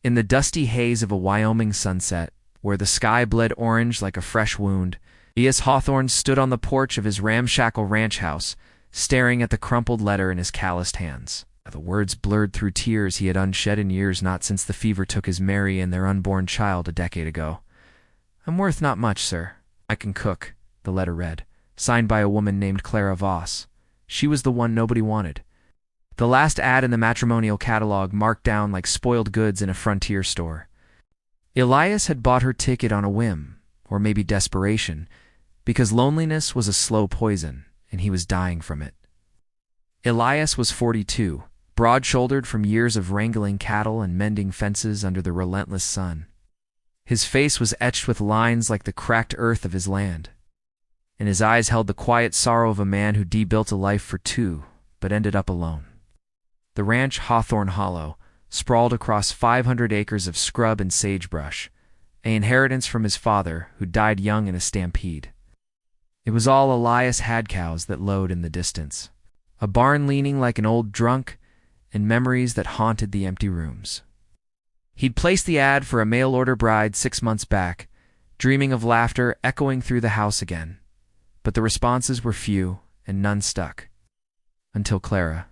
In the dusty haze of a Wyoming sunset, where the sky bled orange like a fresh wound, Elias Hawthorne stood on the porch of his ramshackle ranch house, staring at the crumpled letter in his calloused hands. The words blurred through tears he had unshed in years not since the fever took his Mary and their unborn child a decade ago. "I'm worth not much, sir. I can cook," the letter read, signed by a woman named Clara Voss. She was the one nobody wanted. The last ad in the matrimonial catalog marked down like spoiled goods in a frontier store. Elias had bought her ticket on a whim, or maybe desperation, because loneliness was a slow poison, and he was dying from it. Elias was 42, broad-shouldered from years of wrangling cattle and mending fences under the relentless sun. His face was etched with lines like the cracked earth of his land, and his eyes held the quiet sorrow of a man who built a life for two, but ended up alone. The ranch, Hawthorne Hollow, sprawled across 500 acres of scrub and sagebrush, an inheritance from his father, who died young in a stampede. It was all Elias had, cows that lowed in the distance, a barn leaning like an old drunk, and memories that haunted the empty rooms. He'd placed the ad for a mail-order bride 6 months back, dreaming of laughter echoing through the house again. But the responses were few, and none stuck. Until Clara.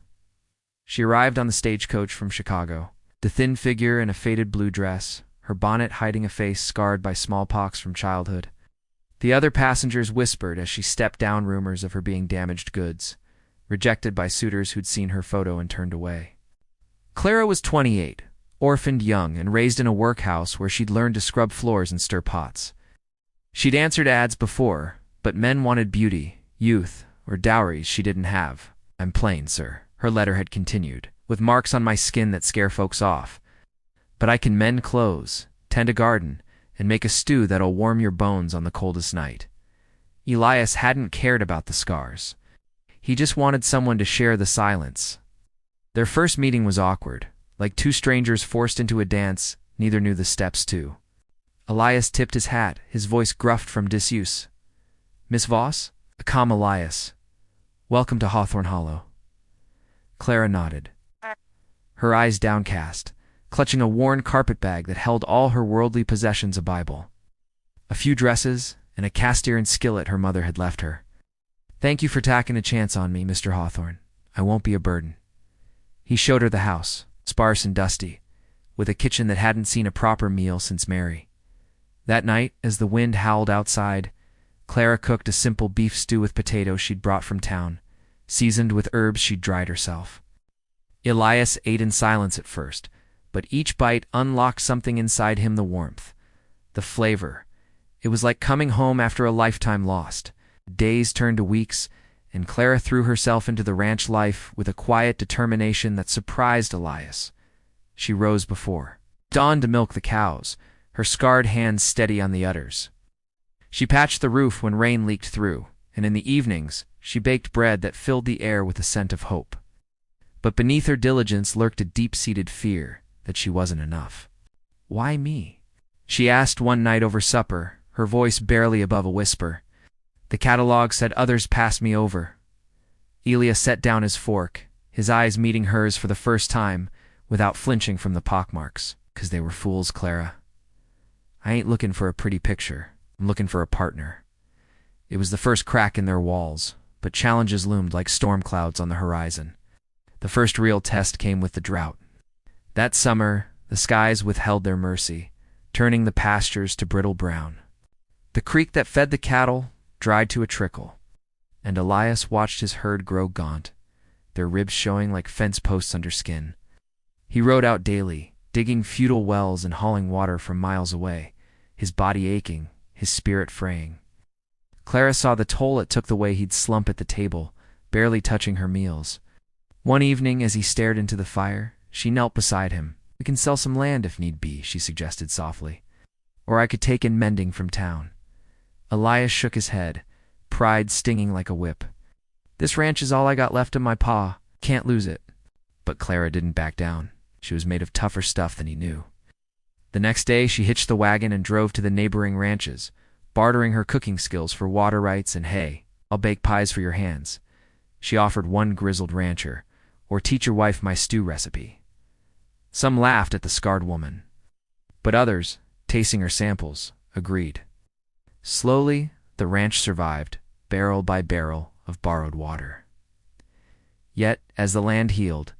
She arrived on the stagecoach from Chicago, the thin figure in a faded blue dress, her bonnet hiding a face scarred by smallpox from childhood. The other passengers whispered as she stepped down rumors of her being damaged goods, rejected by suitors who'd seen her photo and turned away. Clara was 28, orphaned young and raised in a workhouse where she'd learned to scrub floors and stir pots. She'd answered ads before, but men wanted beauty, youth, or dowries she didn't have. "I'm plain, sir," her letter had continued, "with marks on my skin that scare folks off. But I can mend clothes, tend a garden, and make a stew that'll warm your bones on the coldest night." Elias hadn't cared about the scars. He just wanted someone to share the silence. Their first meeting was awkward, like two strangers forced into a dance neither knew the steps to. Elias tipped his hat, his voice gruffed from disuse. "Miss Voss?" A calm Elias. "Welcome to Hawthorne Hollow." Clara nodded, her eyes downcast, clutching a worn carpetbag that held all her worldly possessions, a Bible, a few dresses, and a cast-iron skillet her mother had left her. "Thank you for taking a chance on me, Mr. Hawthorne. I won't be a burden." He showed her the house, sparse and dusty, with a kitchen that hadn't seen a proper meal since Mary. That night, as the wind howled outside, Clara cooked a simple beef stew with potatoes she'd brought from town, seasoned with herbs she'd dried herself. Elias ate in silence at first, but each bite unlocked something inside him, the warmth, the flavor. It was like coming home after a lifetime lost. Days turned to weeks, and Clara threw herself into the ranch life with a quiet determination that surprised Elias. She rose before dawn to milk the cows, her scarred hands steady on the udders. She patched the roof when rain leaked through, and in the evenings she baked bread that filled the air with a scent of hope. But beneath her diligence lurked a deep-seated fear that she wasn't enough. "Why me?" she asked one night over supper, her voice barely above a whisper. "The catalog said others passed me over." Elias set down his fork, his eyes meeting hers for the first time, without flinching from the pockmarks. "'Cause they were fools, Clara. I ain't looking for a pretty picture. I'm looking for a partner." It was the first crack in their walls, but challenges loomed like storm clouds on the horizon. The first real test came with the drought. That summer, the skies withheld their mercy, turning the pastures to brittle brown. The creek that fed the cattle dried to a trickle, and Elias watched his herd grow gaunt, their ribs showing like fence posts under skin. He rode out daily, digging futile wells and hauling water from miles away, his body aching, his spirit fraying. Clara saw the toll it took the way he'd slump at the table, barely touching her meals. One evening, as he stared into the fire, she knelt beside him. "We can sell some land if need be," she suggested softly. "Or I could take in mending from town." Elias shook his head, pride stinging like a whip. "This ranch is all I got left of my pa. Can't lose it." But Clara didn't back down. She was made of tougher stuff than he knew. The next day, she hitched the wagon and drove to the neighboring ranches, bartering her cooking skills for water rights and hay. "I'll bake pies for your hands," she offered one grizzled rancher, "or teach your wife my stew recipe." Some laughed at the scarred woman. But others, tasting her samples, agreed. Slowly, the ranch survived, barrel by barrel of borrowed water. Yet, as the land healed,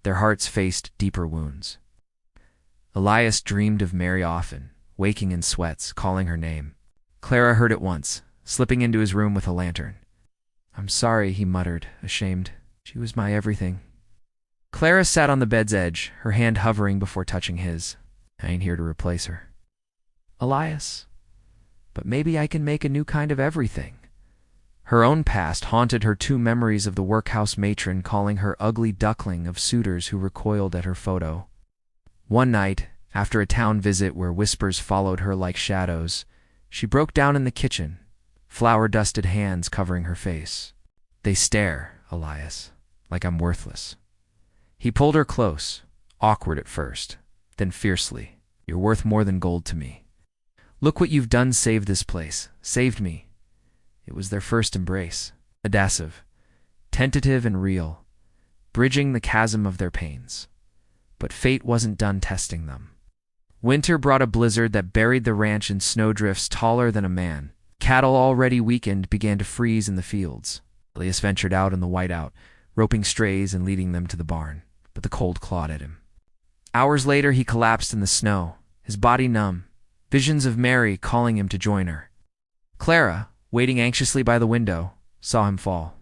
their hearts faced deeper wounds. Elias dreamed of Mary often, waking in sweats, calling her name. Clara heard it once, slipping into his room with a lantern. "I'm sorry," he muttered, ashamed. "She was my everything." Clara sat on the bed's edge, her hand hovering before touching his. "I ain't here to replace her." "Elias, but maybe I can make a new kind of everything." Her own past haunted her two memories of the workhouse matron calling her ugly duckling of suitors who recoiled at her photo. One night, after a town visit where whispers followed her like shadows, she broke down in the kitchen, flour-dusted hands covering her face. "They stare, Elias, like I'm worthless." He pulled her close, awkward at first, then fiercely. "You're worth more than gold to me. Look what you've done, saved this place, saved me." It was their first embrace, audacive, tentative and real, bridging the chasm of their pains. But fate wasn't done testing them. Winter brought a blizzard that buried the ranch in snowdrifts taller than a man. Cattle already weakened began to freeze in the fields. Elias ventured out in the whiteout, roping strays and leading them to the barn, but the cold clawed at him. Hours later he collapsed in the snow, his body numb, visions of Mary calling him to join her. Clara, waiting anxiously by the window, saw him fall.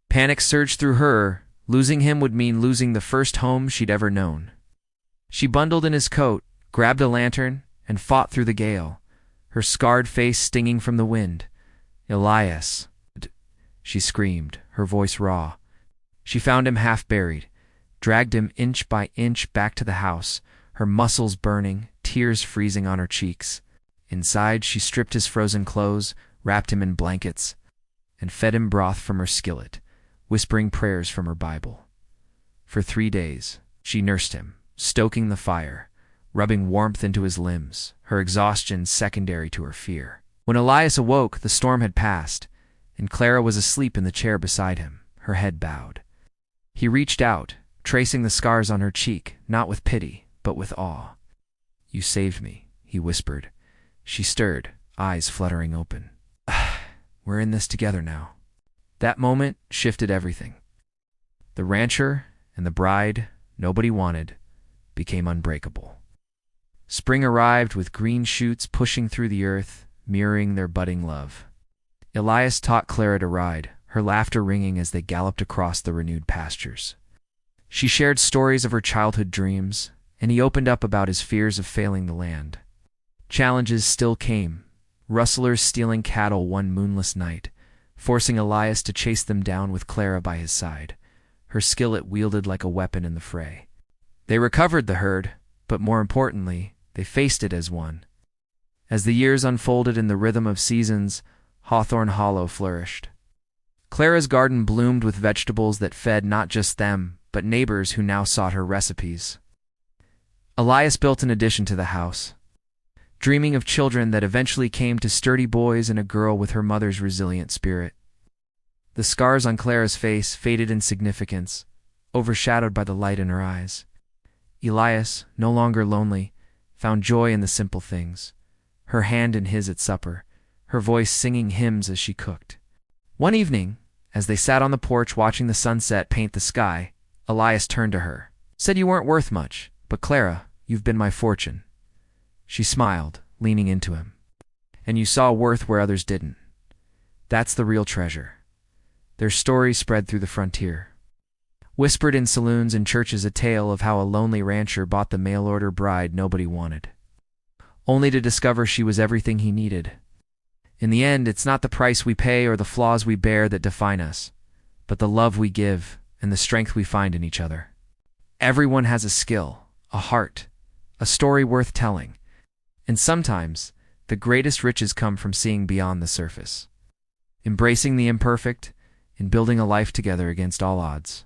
Panic surged through her. Losing him would mean losing the first home she'd ever known. She bundled in his coat, grabbed a lantern, and fought through the gale, her scarred face stinging from the wind. "Elias!" she screamed, her voice raw. She found him half buried, dragged him inch by inch back to the house, her muscles burning, tears freezing on her cheeks. Inside, she stripped his frozen clothes, wrapped him in blankets, and fed him broth from her skillet, whispering prayers from her Bible. For 3 days, she nursed him, stoking the fire, rubbing warmth into his limbs, her exhaustion secondary to her fear. When Elias awoke, the storm had passed, and Clara was asleep in the chair beside him, her head bowed. He reached out, tracing the scars on her cheek, not with pity, but with awe. "You saved me," he whispered. She stirred, eyes fluttering open. "We're in this together now." That moment shifted everything. The rancher and the bride nobody wanted became unbreakable. Spring arrived with green shoots pushing through the earth, mirroring their budding love. Elias taught Clara to ride, her laughter ringing as they galloped across the renewed pastures. She shared stories of her childhood dreams, and he opened up about his fears of failing the land. Challenges still came, rustlers stealing cattle one moonless night, forcing Elias to chase them down with Clara by his side, her skillet wielded like a weapon in the fray. They recovered the herd, but more importantly, they faced it as one. As the years unfolded in the rhythm of seasons, Hawthorne Hollow flourished. Clara's garden bloomed with vegetables that fed not just them, but neighbors who now sought her recipes. Elias built an addition to the house, dreaming of children that eventually came to sturdy boys and a girl with her mother's resilient spirit. The scars on Clara's face faded in significance, overshadowed by the light in her eyes. Elias, no longer lonely, found joy in the simple things, her hand in his at supper, her voice singing hymns as she cooked. One evening, as they sat on the porch watching the sunset paint the sky, Elias turned to her. "Said you weren't worth much, but Clara, you've been my fortune." She smiled, leaning into him. "And you saw worth where others didn't. That's the real treasure." Their story spread through the frontier. Whispered in saloons and churches a tale of how a lonely rancher bought the mail-order bride nobody wanted, only to discover she was everything he needed. In the end, it's not the price we pay or the flaws we bear that define us, but the love we give and the strength we find in each other. Everyone has a skill, a heart, a story worth telling, and sometimes the greatest riches come from seeing beyond the surface, embracing the imperfect, and building a life together against all odds.